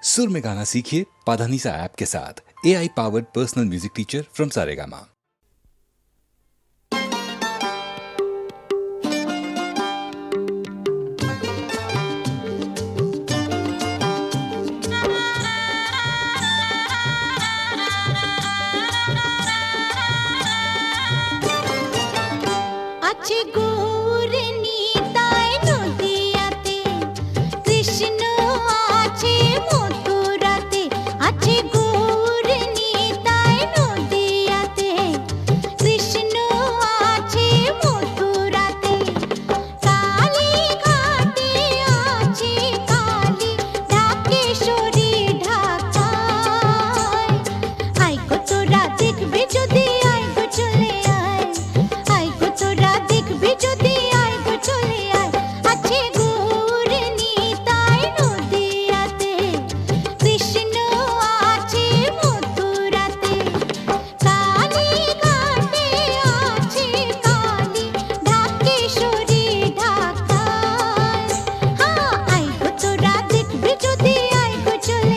सुर में गाना सीखिए पाधानीसा ऐप के साथ। AI powered personal music teacher from Saregama. চলে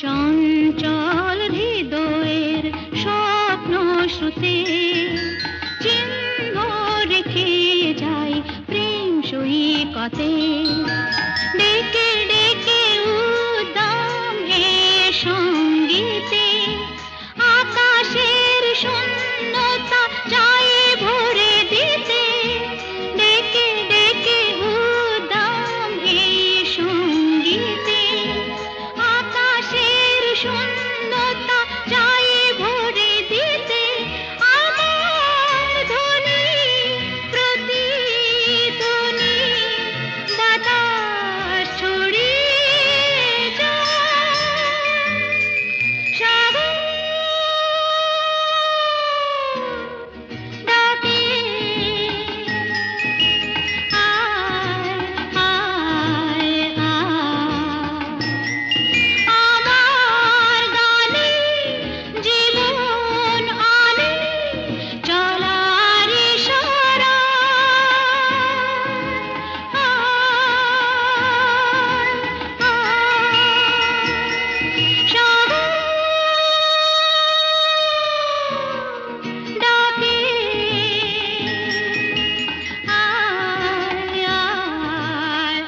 চঞ্চল হৃদয়ের স্বপ্ন শ্রুতে চিহ্ন রেখে যাই প্রেম সৈকতে ডেকে ডেকে উদ্দাম হে সঙ্গীতে আকাশের শূন্যতা যাই ভরে দিতে ডেকে ডেকে উদ্দাম হে সঙ্গীতে আকাশের শূন্যতা যাই ভরে দিতে আমার ধ্বনি প্রতিধ্বনি বাতাস ছড়িয়ে যায় সাগর ডাকে আয় আয় আয় আমার গানে জীবন আনে চলার ইশারা সাগর ডাকে আয় আয়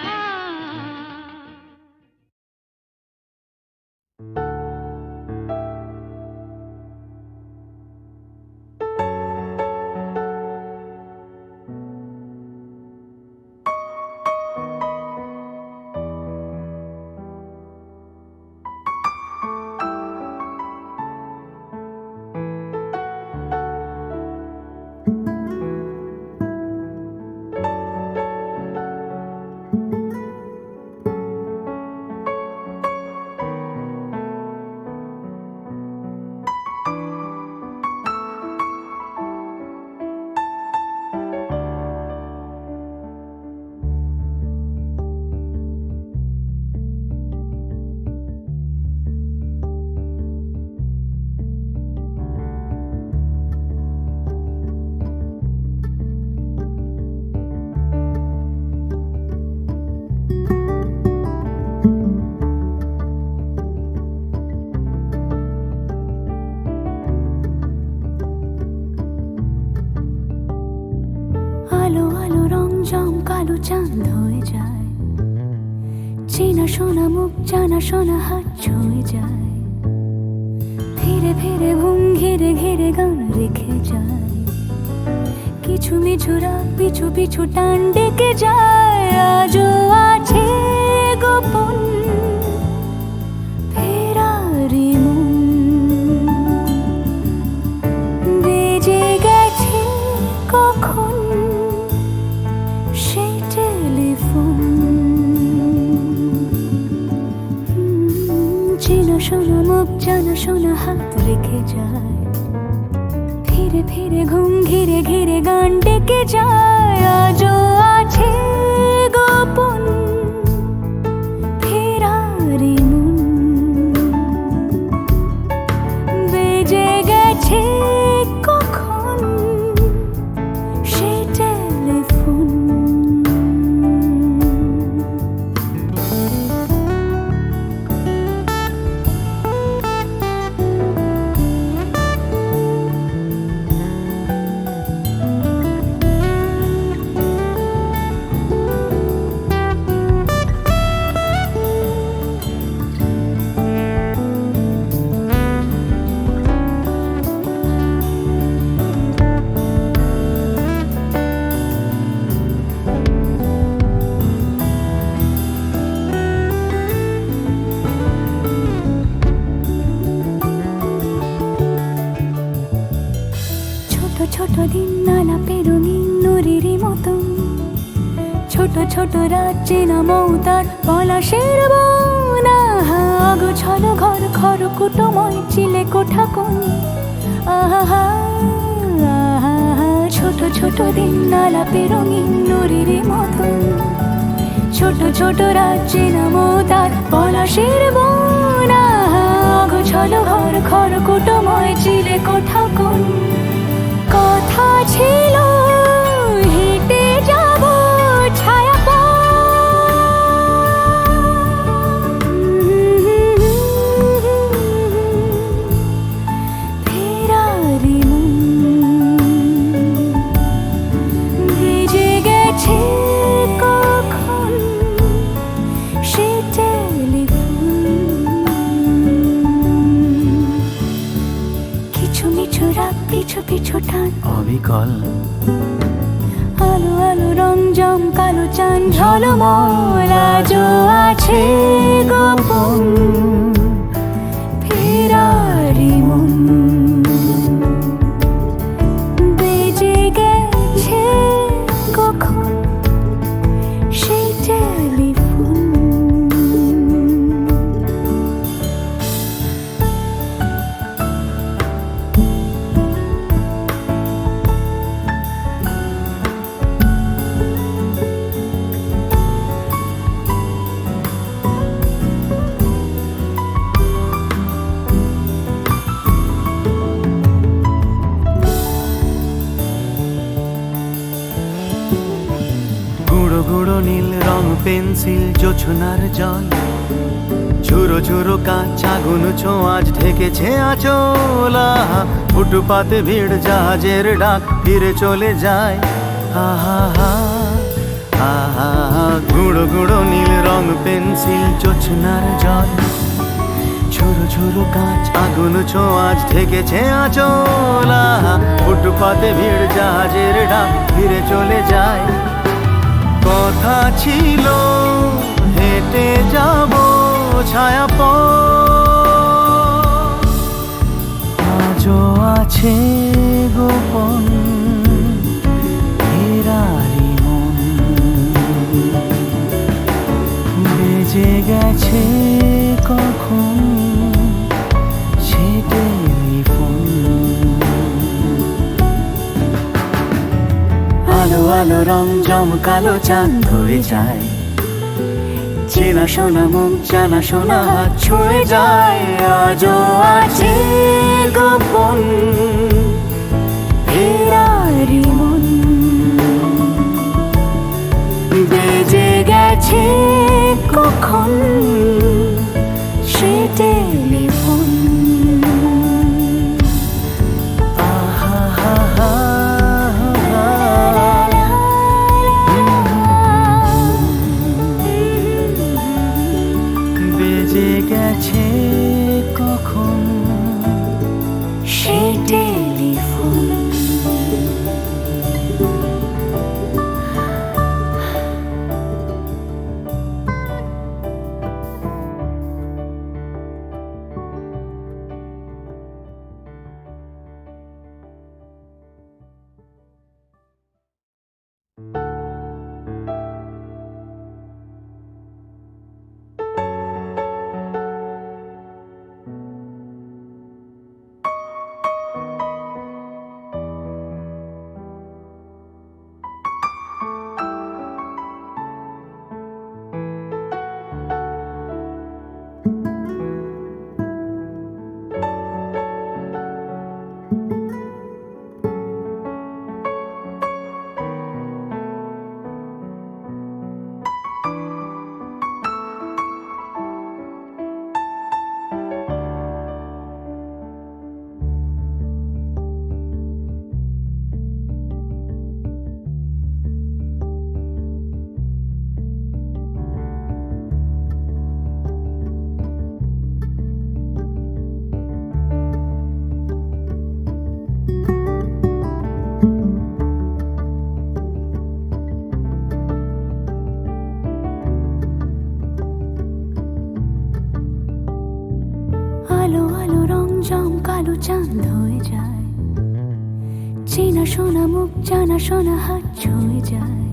আলো আলো রং জম কালো চাঁদ হয়ে যায় চেনা শোনা মুখ জানা শোনা হাত ছুঁয়ে যায় ধীরে ধীরে ঘুম ঘিরে ঘিরে গান রেখে যায় কিছু মিছু রাগ পিছু পিছু টান ডেকে যায় আজও আছে গোপন ফেরারি মন বেজে গেছে কখন সেই টেলিফোন চেনা শোনা মুখ জানা শোনা হাত রেখে যায় ফিরে ফিরে ঘুম ঘিরে ঘিরে গান ডেকে যায় আজও আছে গোপন ফেরারি মন বেজে গেছে কখন সেই টেলিফোন ছোট দিন আলাপে রঙিন নুরির মতন ছোট ছোট রাত চেনা মৌতার পলাশের বন আগোছল ঘর খড়কুটোময় চিলে কোঠা কোন আহা ছোট ছোট দিন আলাপে রঙিন নুরির মতন ছোট ছোট রাত চেনা মৌতার পলাশের বন আগোছল ঘর খড়কুটোময় চিলে কোঠা কোন কথা ছিল হেঁটে যাব ছায়া অবিকল। আলো আলো রং জমকালো চাঁদ ঝলমল আজও আছে গোপন ফেরারি মন। বেজে গেছে কখন সেই টেলিফোন। গুঁড়ো গুঁড়ো নীল রং পেন্সিল জোছনার জল, ঝুরো ঝুরো কাঁচ আগুন ছোঁয়াজ ঢেকেছে আঁচল। আহা, ফুটপাতে ভিড় জাহাজের ডাক ফিরে চলে যায়। আহা হা আহা, গুঁড়ো গুঁড়ো নীল রং পেন্সিল জোছনার জল, ঝুরো ঝুরো কাঁচ আগুন ছোঁয়াজ ঢেকেছে আঁচল। আহা, ফুটপাতে ভিড় জাহাজের ডাক ফিরে চলে যায়। কথা ছিল হেঁটে যাব ছায়া পথ, আজও আছে গোপন ফেরারি মন। বেজে গেছে কখন সে টেলিফোন। আলো আলো রং জমকালো চাঁদ হয়ে যায়, চেনা শোনা মুখ জানা শোনা হাত ছুঁয়ে যায়। আজও আছে গোপন ফেরারি মন। বেজে গেছে কখন সে টেলিফোন। আহা হা হা বেজে গেছে কখন সে টেলিফোন। আলো আলো রং জমকালো চাঁদ হয়ে যায়, চেনা শোনা মুখ জানা শোনা হাত ছুঁয়ে যায়।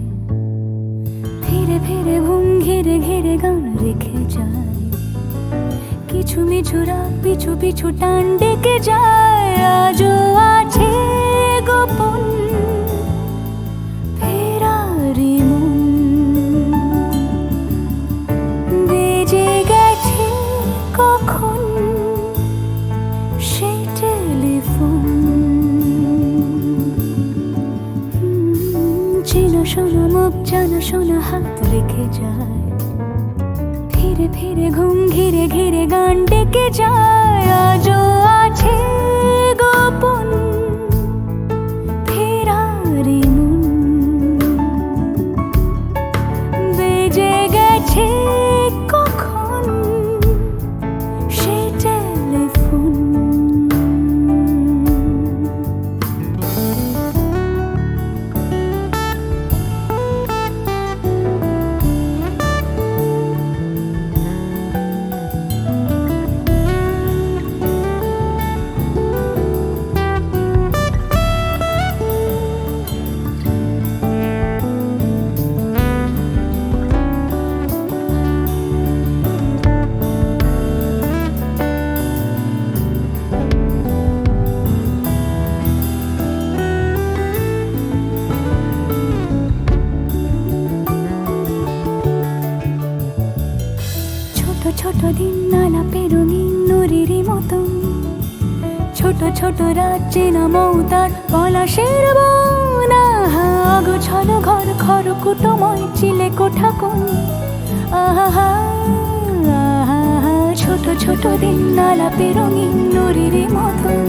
ফিরে ফিরে ঘুম ঘিরে ঘিরে গান রেখে যায়। কিছু মিছু রাত পিছু পিছু টান ডেকে যায়। আজও আছে গোপন ফেরারি মন। বেজে গেছে কখন সেই টেলিফোন। চেনা শোনা মুখ জানা শোনা হাত রেখে যায়। ফিরে ফিরে ঘুম ঘিরে ঘিরে গান ডেকে যায়। আজও আছে গোপন ফেরারি মন। বেজে গেছে কখন সে টেলিফোন। ছোট দিন আলাপে রঙিন নুরির মতন, ছোট ছোট রাজ্যে নামও তার পলাশের বন। আহা অগোছালো ঘর খড়কুটোময় চিলে কোঠা কোন, আহা আহা ছোট ছোট দিন আলাপে রঙিন নুরির মতন,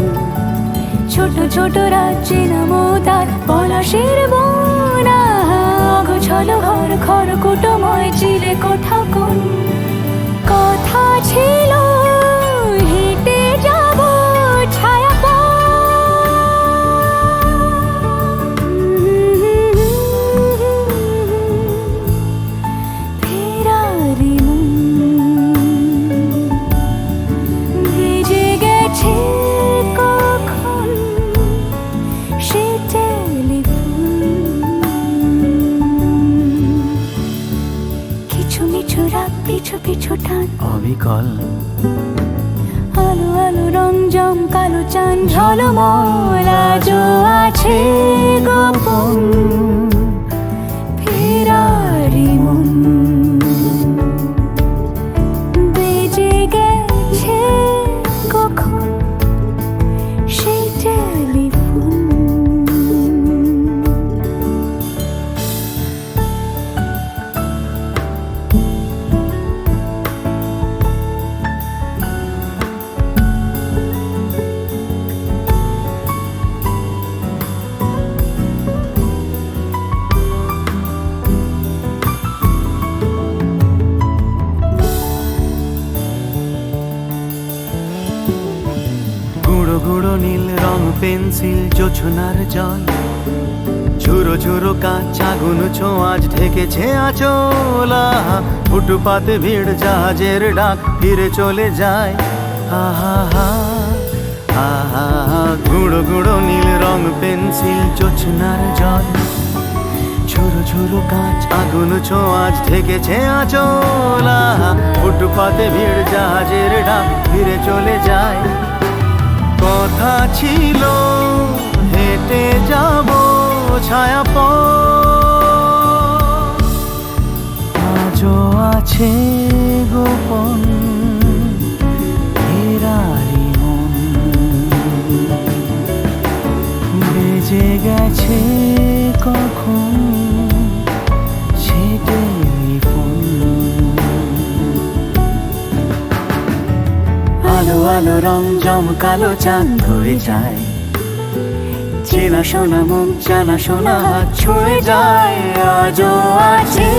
ছোট ছোট রাজ্যে নামও তার পলাশের বন। আহা অগোছালো ঘর খড়কুটোময় চিলে কোঠা কোন। কথা ছিল হেঁটে যাব ছায়া ফেরারি ভেজে গেছে কখন সে টেলিফোন। কিছু মিছু রাত পিছু পিছু টান অবিকল আলো আলো রং জম কালো চান ঝলমল আজও আছে গোপন ফেরারি মন। বেজে গেছে কখন সেই টেলিফোন। গুঁড়ো গুঁড়ো নীল রং পেন্সিল জোছনার জল, ঝুরো ঝুরো কাঁচ আগুন ছোঁয়াজ ঢেকেছে আঁচলা। ফুটপাতে ভিড় জাহাজের ডাক ফিরে চলে যায়। আহা হা আহা গুঁড়ো গুঁড়ো নীল রং পেন্সিল জোছনার জল, ঝুরো ঝুরো কাঁচ আগুন ছোঁয়াজ ঢেকেছে আঁচলা। ফুটপাতে ভিড় জাহাজের ডাক ফিরে চলে যায়। কথা ছিল হেঁটে যাব ছায়া আজও আছে গোপন ফেরারি মন। বেজে গেছে কখন সে টেলিফোন। আলো আলো রং জমকালো চাঁদ ধরে যায়, চেনা শোনা মুখ জানা শোনা হাত ছুঁয়ে যায়। আজও আছে